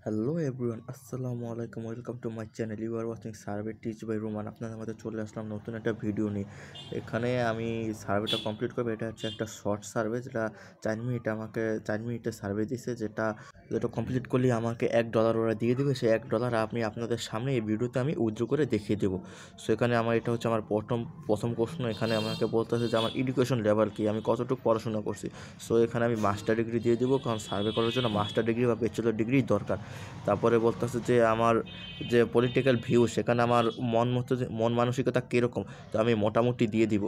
Hello everyone, আসসালামু আলাইকুম। Welcome to my channel. You are watching survey teach by Roman. আপনাদের মধ্যে চলে আসলাম নতুন একটা ভিডিও নিয়ে। এখানে আমি সার্ভেটা কমপ্লিট করবো। এটা হচ্ছে একটা শর্ট সার্ভে, যেটা 4 মিনিটের সার্ভে দিছে, যেটা কমপ্লিট করলে আমাকে $1 ওরা দিয়ে দেবে। সেই $1 আমি আপনাদের সামনে এই ভিডিওতে আমি উইথড্র করে দেখিয়ে দেবো। সো এখানে এটা হচ্ছে আমার প্রথম প্রশ্ন। এখানে আমাকে বলতে হচ্ছে যে আমার এডুকেশন লেভেল কি, আমি কতটুকু পড়াশোনা করছি। সো এখানে আমি মাস্টার ডিগ্রি দিয়ে দেবো, কারণ সার্ভে করার জন্য মাস্টার ডিগ্রি বা ব্যাচেলর ডিগ্রি দরকার। তারপরে বলতেছে যে আমার যে পলিটিক্যাল ভিউ, সেখানে আমার মন মানসিকতা কীরকম, তো আমি মোটামুটি দিয়ে দিব।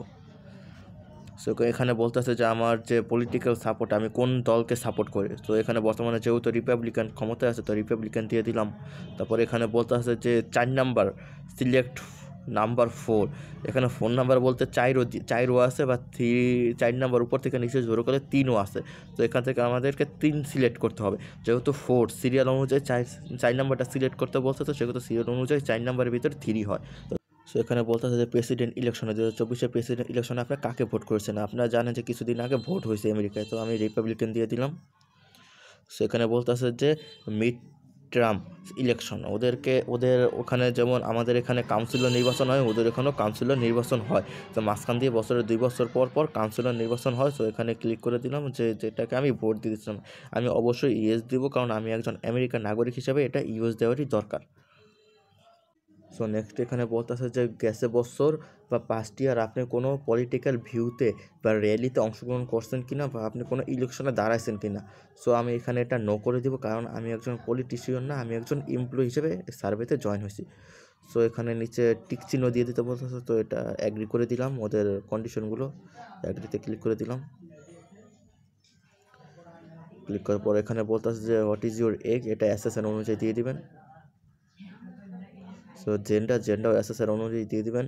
সো এখানে বলতেছে যে আমার যে পলিটিক্যাল সাপোর্ট, আমি কোন দলকে সাপোর্ট করি। তো এখানে বর্তমানে যেহেতু রিপাবলিকান ক্ষমতায় আছে, তো রিপাবলিকান দিয়ে দিলাম। তারপরে এখানে বলতেছে যে 4 নাম্বার সিলেক্ট নাম্বার 4। এখানে ফোন নাম্বার বলতে চারও আছে, বা 4 নাম্বার উপর থেকে নিচে জোর করে 3ও আছে। তো এখান থেকে আমাদেরকে 3 সিলেক্ট করতে হবে। যেহেতু 4 সিরিয়াল অনুযায়ী 4 নাম্বারটা সিলেক্ট করতে বলছে, তো সেহেতু সিরিয়াল অনুযায়ী 4 নাম্বারের ভিতরে 3 হয়। সো এখানে বলতেছে যে প্রেসিডেন্ট ইলেকশনে 2024 প্রেসিডেন্ট ইলেকশনে আপনারা কাকে ভোট করেছেন। আপনারা জানেন যে কিছুদিন আগে ভোট হয়েছে আমেরিকায়, তো আমি রিপাবলিকান দিয়ে দিলাম। সো এখানে বলতেছে যে মিড টার্ম ইলেকশন, ওদের ওখানে যেমন আমাদের এখানে কাউন্সিলর নির্বাচন হয়, ওদের এখানেও কাউন্সিলর নির্বাচন হয়। তো মাঝখান দিয়ে বছরে 2 বছর পর কাউন্সিলর নির্বাচন হয়। সো এখানে ক্লিক করে দিলাম যেটাকে আমি ভোট দিয়েছিলাম। আমি অবশ্যই ইয়েস দিব, কারণ আমি একজন আমেরিকান নাগরিক হিসেবে এটা ইউএস দেওয়ারই দরকার। সো নেক্সট এখানে বলতেছে যে গেছে বছর বা পাস্ট ইয়ার আপনি কোনো পলিটিক্যাল ভিউতে বা র্যালিতে অংশগ্রহণ করছেন কিনা, বা আপনি কোনো ইলেকশনে দাঁড়াইছেন কিনা। সো আমি এখানে এটা নো করে দিব, কারণ আমি একজন পলিটিশিয়ান না, আমি একজন এমপ্লয়ি হিসেবে সার্ভেতে জয়েন হয়েছি। সো এখানে নিচে টিক চিহ্ন দিয়ে দিতে বলতেছে, তো এটা অ্যাগ্রি করে দিলাম। ওদের কন্ডিশনগুলো অ্যাগ্রিতে ক্লিক করে দিলাম। ক্লিক করার পর এখানে বলতেছে যে হোয়াট ইজ ইউর এজ, এটা এসএসএন অনুযায়ী দিয়ে দিবেন। সো জেন্ডার এসএসএন অনুযায়ী দিয়ে দিবেন।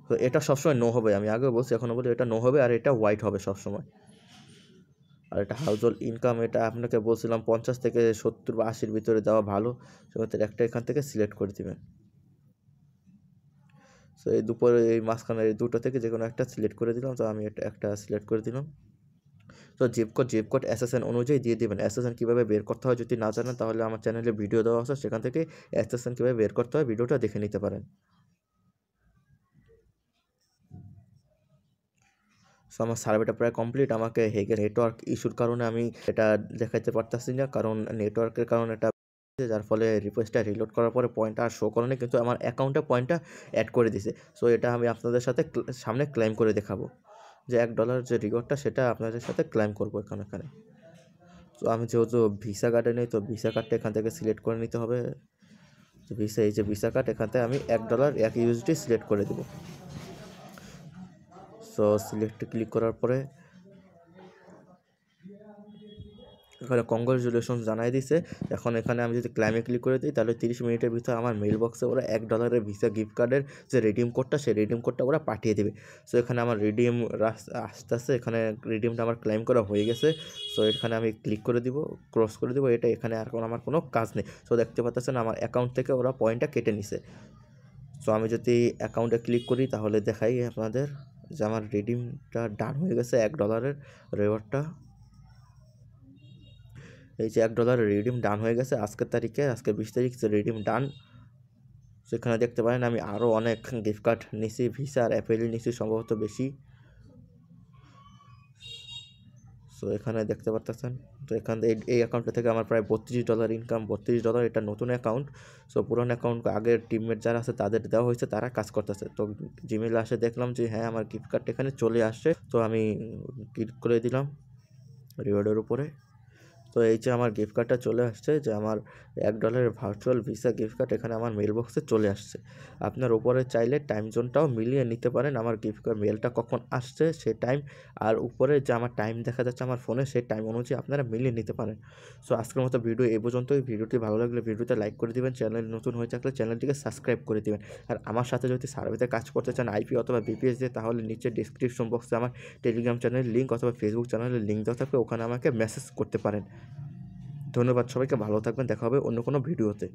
তো এটা সবসময় নো হবে, আমি আগেও বলছি এখনও বলি এটা নো হবে, আর এটা হোয়াইট হবে সবসময়। আর এটা হাউস হোল্ড ইনকাম, এটা আপনাকে বলছিলাম 50 থেকে 70 বা 80-র ভিতরে দেওয়া ভালো। সেক্ষেত্রে একটা এখান থেকে সিলেক্ট করে দেবেন। সো এই দুপুরে এই মাঝখানে এই দুটো থেকে যে কোনো একটা সিলেক্ট করে দিলাম। তো আমি একটা সিলেক্ট করে দিলাম। তো জিপ কোড এসএসএন অনুযায়ী দিয়ে দেবেন। এসএসএন কীভাবে বের করতে হয় যদি না জানেন, তাহলে আমার চ্যানেলে ভিডিও দেওয়া আছে, সেখান থেকে এসএসএন কীভাবে বের করতে হয় ভিডিওটা দেখে নিতে পারেন। সো আমার সার্ভেটা প্রায় কমপ্লিট। আমাকে হেগে নেটওয়ার্ক ইস্যুর কারণে আমি এটা দেখাতে পারতেছি না, কারণ নেটওয়ার্কের কারণে এটা, যার ফলে রিকোয়েস্টটা রিলোড করার পরে পয়েন্টটা আর শো করেনি, কিন্তু আমার অ্যাকাউন্টে পয়েন্টটা অ্যাড করে দিছে। সো এটা আমি আপনাদের সাথে সামনে ক্লেম করে দেখাবো, যে $1 যে রিওয়ার্ডটা সেটা আপনাদের সাথে ক্লেম করবো এখানে। তো আমি যেহেতু ভিসা কার্ডে নেই, তো ভিসা কার্ডটা এখান থেকে সিলেক্ট করে নিতে হবে। তো এই যে ভিসা কার্ড, এখান থেকে আমি $1 1 USD সিলেক্ট করে দেবো। সো সিলেক্টে ক্লিক করার পরে এখানে কংগ্রাচুলেশন জানাই দিছে। এখন এখানে আমি যদি ক্লাইমে ক্লিক করে দিই, তাহলে 30 মিনিটের ভিতরে আমার মেল বক্সে ওরা $1 ভিসা গিফট কার্ডের যে রিডিম কোডটা, সেই রিডিম কোডটা ওরা পাঠিয়ে দেবে। সো এখানে আমার রিডিম আসতেছে, এখানে রিডিমটা আমার ক্লেম করা হয়ে গেছে। সো এখানে আমি ক্লিক করে দিব, ক্রস করে দিব। এটা এখানে আর আমার কোনো কাজ নেই। সো দেখতে পাচ্ছেন আমার অ্যাকাউন্ট থেকে ওরা পয়েন্টটা কেটে নিছে। সো আমি যদি অ্যাকাউন্টে ক্লিক করি, তাহলে দেখাই আপনাদের যে আমার রিডিমটা ডান হয়ে গেছে, $1 রিওয়ার্ডটা। এই যে $1 রিডিম ডান হয়ে গেছে আজকের তারিখে, আজকে 20 তারিখ, যে রিডিম ডান। সেখানে দেখতে পারেন আমি আরও অনেক গিফট কার্ড নিছি, ভিসা আর অ্যাপেল নিছি সম্ভবত বেশি। সো এখানে দেখতে পারতেছেন, তো এখান থেকে এই অ্যাকাউন্টটা থেকে আমার প্রায় $32 ইনকাম। $32, এটা নতুন অ্যাকাউন্ট। সো পুরান অ্যাকাউন্ট আগের টিমমেট যারা আছে তাদের দেওয়া হয়েছে, তারা কাজ করতেছে। তো জিমেইলে আসে দেখলাম যে হ্যাঁ আমার গিফট কার্ডটা এখানে চলে আসছে। তো আমি ক্লিক করে দিলাম রিওয়ার্ডের উপরে। তো এই যে আমার গিফট কার্ডটা চলে আসছে, যে আমার $1 ভার্চুয়াল ভিসা গিফট কার্ড এখানে আমার মেল বক্সে চলে আসছে। আপনার উপরে চাইলে টাইম জোনটাও মিলিয়ে নিতে পারেন, আমার গিফট কার্ড মেলটা কখন আসছে সে টাইম, আর উপরে যে আমার টাইম দেখা যাচ্ছে আমার ফোনে, সেই টাইম অনুযায়ী আপনারা মিলিয়ে নিতে পারেন। সো আজকের মতো ভিডিও এই পর্যন্তই। ভিডিওটি ভালো লাগলে ভিডিওতে লাইক করে দিবেন, চ্যানেল নতুন হয়ে থাকলে চ্যানেলটিকে সাবস্ক্রাইব করে দিবেন। আর আমার সাথে যদি সার্ভেতে কাজ করতে চান আইপি অথবা বিপিএস দিয়ে, তাহলে নিচে ডিসক্রিপশন বক্সে আমার টেলিগ্রাম চ্যানেলের লিঙ্ক অথবা ফেসবুক চ্যানেলের লিঙ্ক দেওয়া থাকবে, ওখানে আমাকে মেসেজ করতে পারেন। ধন্যবাদ সবাইকে, ভালো থাকবেন, দেখা হবে অন্য কোনো ভিডিওতে।